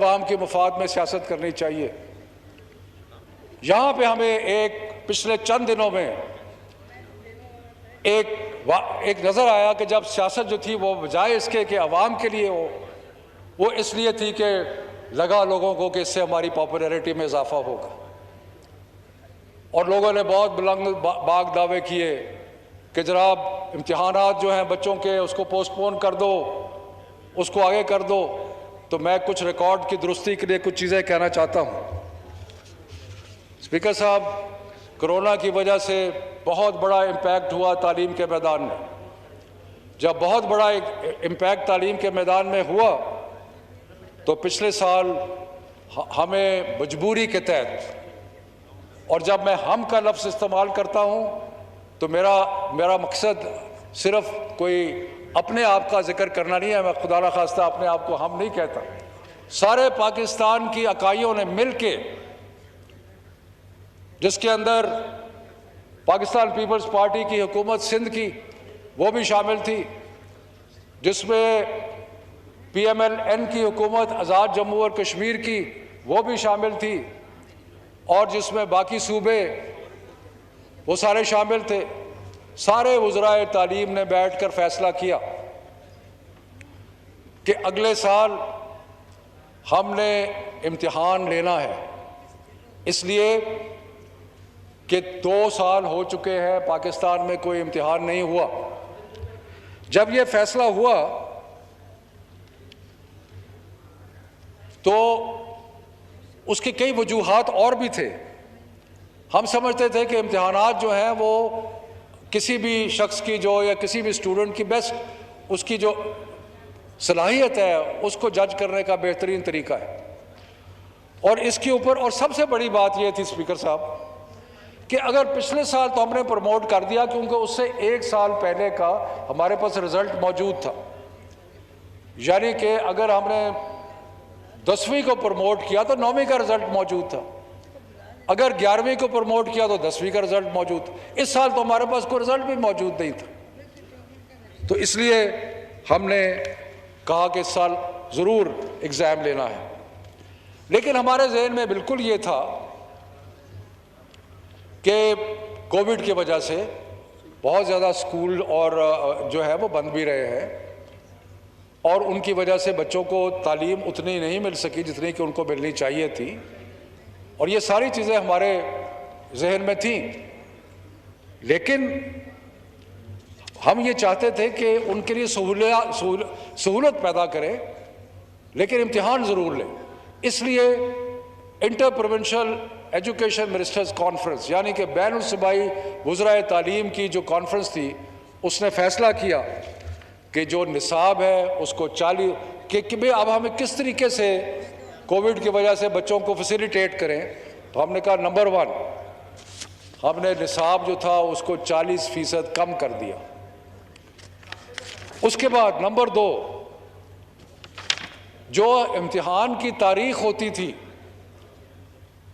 अवाम के मफाद में सियासत करनी चाहिए। यहाँ पे हमें एक पिछले चंद दिनों में एक नज़र आया कि जब सियासत जो थी वो बजाय इसके कि अवाम के लिए हो, वो इसलिए थी कि लगा लोगों को कि इससे हमारी पॉपुलैरिटी में इजाफा होगा। और लोगों ने बहुत बुलंद बाग दावे किए कि जनाब इम्तिहानात जो हैं बच्चों के उसको पोस्टपोन कर दो, उसको आगे कर दो। तो मैं कुछ रिकॉर्ड की दुरुस्ती के लिए कुछ चीज़ें कहना चाहता हूँ। स्पीकर साहब, कोरोना की वजह से बहुत बड़ा इम्पैक्ट हुआ तालीम के मैदान में। जब बहुत बड़ा इम्पैक्ट तालीम के मैदान में हुआ तो पिछले साल हमें मजबूरी के तहत, और जब मैं हम का लफ्ज़ इस्तेमाल करता हूँ तो मेरा मकसद सिर्फ कोई अपने आप का जिक्र करना नहीं है। मैं खुदा न खास्ता अपने आप को हम नहीं कहता। सारे पाकिस्तान की इकाइयों ने मिल के, जिसके अंदर पाकिस्तान पीपल्स पार्टी की हुकूमत सिंध की वो भी शामिल थी, जिसमें PMLN की हुकूमत आज़ाद जम्मू और कश्मीर की वो भी शामिल थी, और जिसमें बाकी सूबे वो सारे शामिल थे। सारे वज़राए तालीम ने बैठकर फैसला किया कि अगले साल हमने इम्तिहान लेना है, इसलिए कि 2 साल हो चुके हैं पाकिस्तान में कोई इम्तिहान नहीं हुआ। जब ये फैसला हुआ तो उसके कई वजूहात और भी थे। हम समझते थे कि इम्तिहानात जो हैं वो किसी भी शख्स की जो या किसी भी स्टूडेंट की बेस्ट उसकी जो सलाहियत है उसको जज करने का बेहतरीन तरीका है। और इसके ऊपर और सबसे बड़ी बात यह थी स्पीकर साहब कि अगर पिछले साल तो हमने प्रमोट कर दिया क्योंकि उससे 1 साल पहले का हमारे पास रिजल्ट मौजूद था, यानी कि अगर हमने 10वीं को प्रमोट किया तो 9वीं का रिजल्ट मौजूद था, अगर 11वीं को प्रमोट किया तो 10वीं का रिजल्ट मौजूद। इस साल तो हमारे पास कोई रिजल्ट भी मौजूद नहीं था। तो इसलिए हमने कहा कि इस साल ज़रूर एग्ज़ाम लेना है। लेकिन हमारे जहन में बिल्कुल ये था कि कोविड की वजह से बहुत ज़्यादा स्कूल और जो है वो बंद भी रहे हैं, और उनकी वजह से बच्चों को तालीम उतनी नहीं मिल सकी जितनी कि उनको मिलनी चाहिए थी, और ये सारी चीज़ें हमारे जहन में थी। लेकिन हम ये चाहते थे कि उनके लिए सहूलत पैदा करें, लेकिन इम्तिहान ज़रूर लें। इसलिए inter provincial education ministers conference, यानी कि बैनुल सूबाई वज़राए तालीम की जो कॉन्फ्रेंस थी, उसने फ़ैसला किया कि जो निसाब है उसको 40 कि भाई अब हमें किस तरीके से कोविड की वजह से बच्चों को फैसिलिटेट करें। तो हमने कहा नंबर 1 हमने निसाब जो था उसको 40% कम कर दिया। उसके बाद नंबर 2 जो इम्तिहान की तारीख होती थी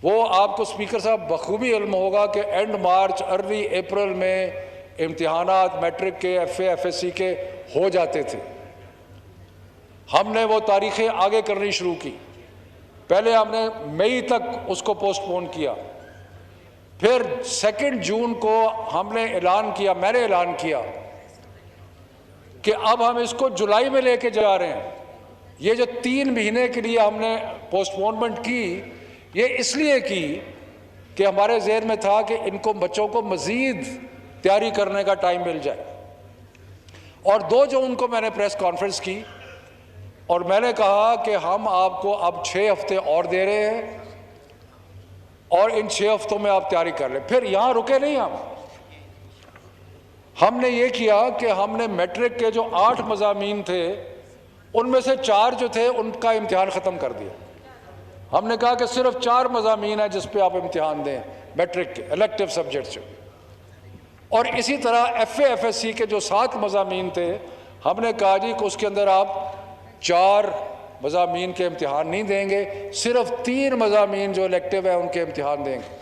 वो आपको स्पीकर साहब बखूबी इल्म होगा कि एंड मार्च अर्ली अप्रैल में इम्तिहानात मैट्रिक के FA FSC के हो जाते थे। हमने वो तारीखें आगे करनी शुरू की। पहले हमने मई तक उसको पोस्टपोन किया, फिर 2 जून को हमने ऐलान किया, मैंने ऐलान किया कि अब हम इसको जुलाई में लेके जा रहे हैं। ये जो 3 महीने के लिए हमने पोस्टपोनमेंट की, ये इसलिए की कि हमारे ज़हन में था कि इनको बच्चों को मज़ीद तैयारी करने का टाइम मिल जाए। और 2 जून को मैंने प्रेस कॉन्फ्रेंस की और मैंने कहा कि हम आपको अब 6 हफ्ते और दे रहे हैं और इन 6 हफ्तों में आप तैयारी कर लें। फिर यहाँ रुके नहीं, हमने ये किया कि हमने मैट्रिक के जो 8 मज़ामीन थे उनमें से 4 जो थे उनका इम्तिहान ख़त्म कर दिया। हमने कहा कि सिर्फ 4 मज़ामीन है जिस पे आप इम्तिहान दें मैट्रिक के इलेक्टिव सब्जेक्ट्स। और इसी तरह FA FSC के जो 7 मज़ामीन थे, हमने कहा जी कि उसके अंदर आप 4 मज़ामीन के इम्तिहान नहीं देंगे, सिर्फ 3 मज़ामीन जो इलेक्टिव है उनके इम्तिहान देंगे।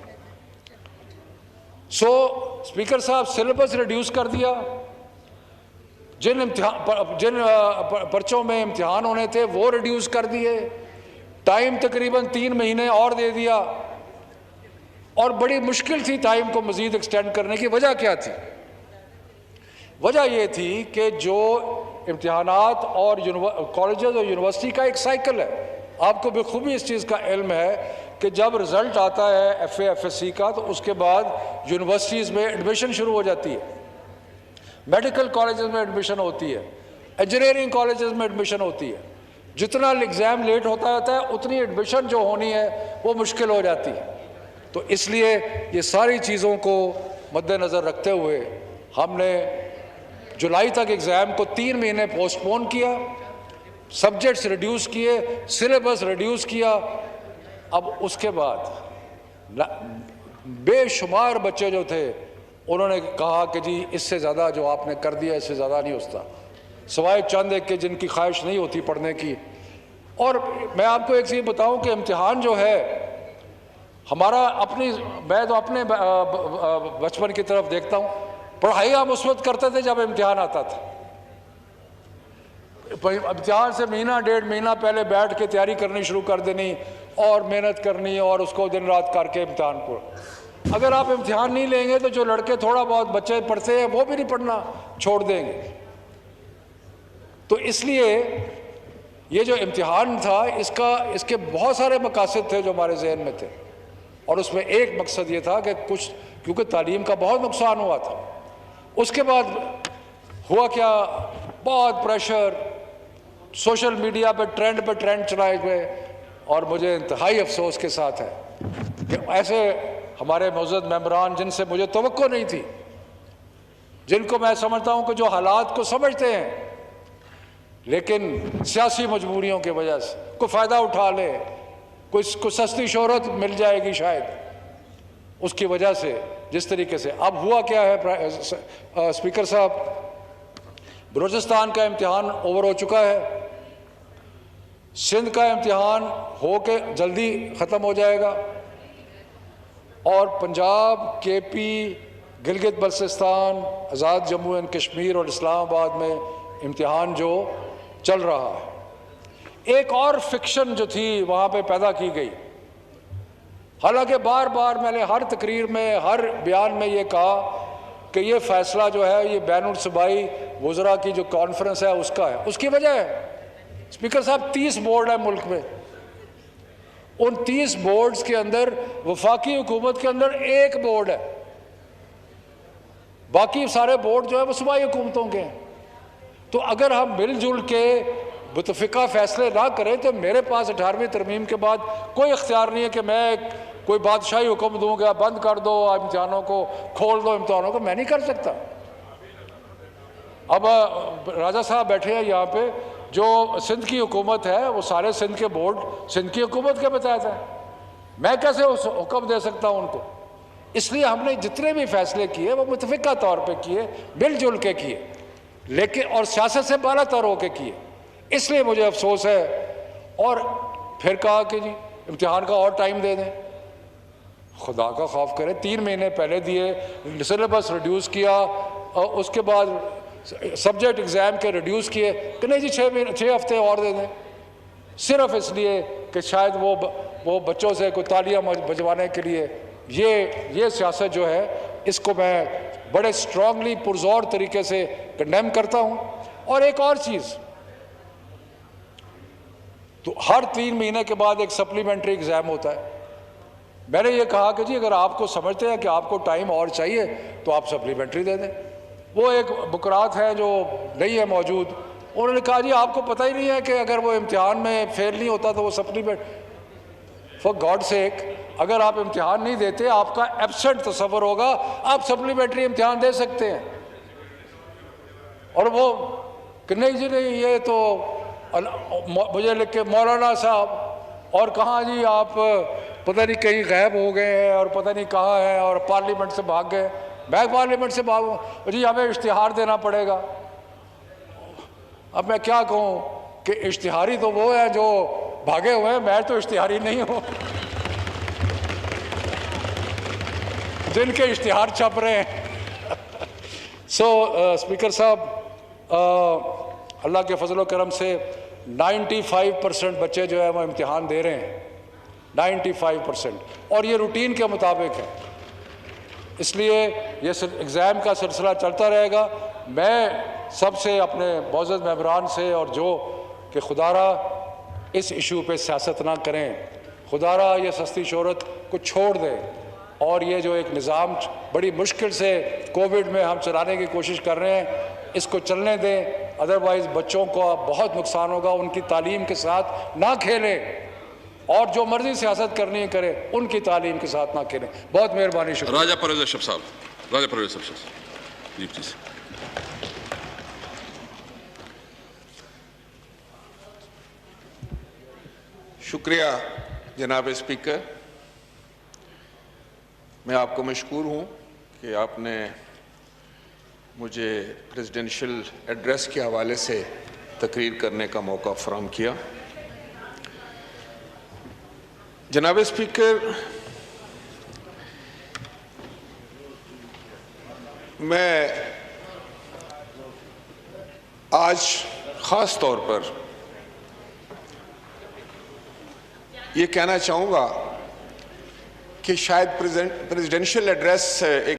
स्पीकर साहब, सिलेबस रिड्यूस कर दिया। जिन पर्चों में इम्तिहान होने थे वो रिड्यूस कर दिए। टाइम तकरीबन 3 महीने और दे दिया, और बड़ी मुश्किल थी टाइम को मज़ीद एक्सटेंड करने की। वजह क्या थी? वजह ये थी कि जो इम्तिहानात और कॉलेजेस और यूनिवर्सिटी का एक साइकिल है, आपको बखूबी इस चीज़ का इल्म है कि जब रिज़ल्ट आता है FA FSC का तो उसके बाद यूनिवर्सिटीज़ में एडमिशन शुरू हो जाती है, मेडिकल कॉलेजेस में एडमिशन होती है, इंजीनियरिंग कॉलेजेस में एडमिशन होती है। जितना एग्ज़ाम लेट होता रहता है उतनी एडमिशन जो होनी है वो मुश्किल हो जाती है। तो इसलिए ये सारी चीज़ों को मद्देनज़र रखते हुए हमने जुलाई तक एग्ज़ाम को 3 महीने पोस्टपोन किया, सब्जेक्ट्स रिड्यूस किए, सिलेबस रिड्यूस किया। अब उसके बाद बेशुमार बच्चे जो थे उन्होंने कहा कि जी इससे ज़्यादा जो आपने कर दिया इससे ज़्यादा नहीं होता, सिवाय चंद एक के जिनकी ख्वाहिश नहीं होती पढ़ने की। और मैं आपको एक चीज़ बताऊं कि इम्तिहान जो है हमारा मैं तो अपने बचपन की तरफ देखता हूँ, पढ़ाई हम उस वक्त करते थे जब इम्तिहान आता था। इम्तिहान से महीना 1.5 महीना पहले बैठ के तैयारी करनी शुरू कर देनी और मेहनत करनी और उसको दिन रात करके इम्तिहान को। अगर आप इम्तिहान नहीं लेंगे तो जो लड़के थोड़ा बहुत बच्चे पढ़ते हैं वो भी नहीं पढ़ना छोड़ देंगे। तो इसलिए ये जो इम्तिहान था इसके बहुत सारे मकासद थे जो हमारे जहन में थे, और उसमें एक मकसद ये था कि कुछ, क्योंकि तालीम का बहुत नुकसान हुआ था। उसके बाद हुआ क्या, बहुत प्रेशर, सोशल मीडिया पे ट्रेंड चलाए गए, और मुझे इंतहाई अफसोस के साथ है कि ऐसे हमारे मौजूद मेंबरान जिनसे मुझे तवक्को नहीं थी, जिनको मैं समझता हूँ कि जो हालात को समझते हैं लेकिन सियासी मजबूरियों की वजह से कोई फ़ायदा उठा ले, कोई सस्ती शोहरत मिल जाएगी शायद, उसकी वजह से जिस तरीके से अब हुआ क्या है स्पीकर साहब, बलूचिस्तान का इम्तिहान ओवर हो चुका है, सिंध का इम्तिहान हो के जल्दी ख़त्म हो जाएगा, और Punjab, KP, Gilgit Baltistan, Azad Jammu and Kashmir और इस्लामाबाद में इम्तिहान जो चल रहा है। एक और फिक्शन जो थी वहाँ पे पैदा की गई, हालांकि बार बार मैंने हर तकरीर में, हर बयान में ये कहा कि ये फ़ैसला जो है ये बैनुल सूबाई वज़रा की जो कॉन्फ्रेंस है उसका है। उसकी वजह है स्पीकर साहब 30 बोर्ड है मुल्क में, उन 30 बोर्ड्स के अंदर वफाकी हुकूमत के अंदर एक बोर्ड है, बाकी सारे बोर्ड जो है वो सूबाई हुकूमतों के हैं। तो अगर हम मिलजुल के मुतफ़िका फ़ैसले ना करें तो मेरे पास 18वीं तरमीम के बाद कोई इख्तियार नहीं है कि मैं कोई बादशाही हुक्म दूंगा बंद कर दो इम्तिहानों को, खोल दो इम्तिहानों को, मैं नहीं कर सकता। अब राजा साहब बैठे हैं यहाँ पे, जो सिंध की हुकूमत है वो सारे सिंध के बोर्ड सिंध की हुकूमत के बताया था, मैं कैसे उस हुक्म दे सकता हूँ उनको। इसलिए हमने जितने भी फैसले किए वो मुतफ़िका तौर पे किए, मिलजुल के किए, लेकिन और सियासत से बाला तर होकर किए। इसलिए मुझे अफसोस है। और फिर कहा कि जी इम्तिहान का और टाइम दे दें, खुदा का खौफ करें, 3 महीने पहले दिए, सिलेबस रिड्यूस किया, और उसके बाद सब्जेक्ट एग्ज़ाम के रिड्यूस किए कि नहीं जी 6 हफ्ते और दे दें, सिर्फ इसलिए कि शायद वो बच्चों से कोई तालियां बजवाने के लिए। ये सियासत जो है इसको मैं बड़े स्ट्रांगली पुरजोर तरीके से कंडेम करता हूँ। और एक और चीज़, तो हर 3 महीने के बाद एक सप्लीमेंट्री एग्ज़ाम होता है। मैंने ये कहा कि जी अगर आपको समझते हैं कि आपको टाइम और चाहिए तो आप सप्लीमेंट्री दे दें। वो एक बुकरात है जो नहीं है मौजूद, उन्होंने कहा जी आपको पता ही नहीं है कि अगर वो इम्तिहान में फेल नहीं होता तो वो सप्लीमेंट, फॉर गॉड सेक, अगर आप इम्तिहान नहीं देते आपका एब्सेंट तस्वर होगा, आप सप्लीमेंट्री इम्तिहान दे सकते हैं। और वो कि नहीं जी नहीं, ये तो मुझे लिख के मौलाना साहब, और कहाँ जी आप पता नहीं कहीं गायब हो गए हैं और पता नहीं कहाँ हैं और पार्लियामेंट से भाग गए। मैं पार्लियामेंट से भागूँ जी, हमें इश्तिहार देना पड़ेगा। अब मैं क्या कहूँ कि इश्तिहारी तो वो है जो भागे हुए हैं, मैं तो इश्तिहारी नहीं हूँ जिनके इश्तिहार छप रहे हैं। स्पीकर साहब, अल्लाह के फजल करम से 95% बच्चे जो है वो इम्तिहान दे रहे हैं, 95%, और ये रूटीन के मुताबिक है। इसलिए ये एग्ज़ाम का सिलसिला चलता रहेगा। मैं सबसे अपने मौजूद मेंबरान से और जो कि खुदारा इस इशू पे सियासत ना करें, खुदारा ये सस्ती शोहरत को छोड़ दें और ये जो एक निज़ाम बड़ी मुश्किल से कोविड में हम चलाने की कोशिश कर रहे हैं, इसको चलने दें। अदरवाइज़ बच्चों को बहुत नुकसान होगा, उनकी तालीम के साथ ना खेलें और जो मर्जी सियासत करनी है करें, उनकी तालीम के साथ ना खेलें। बहुत मेहरबानी, शुक्रिया। राजा परवेज़ अशरफ साहब, राजा परवेज़ अशरफ साहब, जी प्लीज। शुक्रिया जनाब स्पीकर। मैं आपको मशकूर हूँ कि आपने मुझे प्रेसिडेंशियल एड्रेस के हवाले से तकरीर करने का मौका फराहम किया। जनाब स्पीकर, मैं आज ख़ास तौर पर ये कहना चाहूँगा कि शायद प्रेसिडेंशियल एड्रेस एक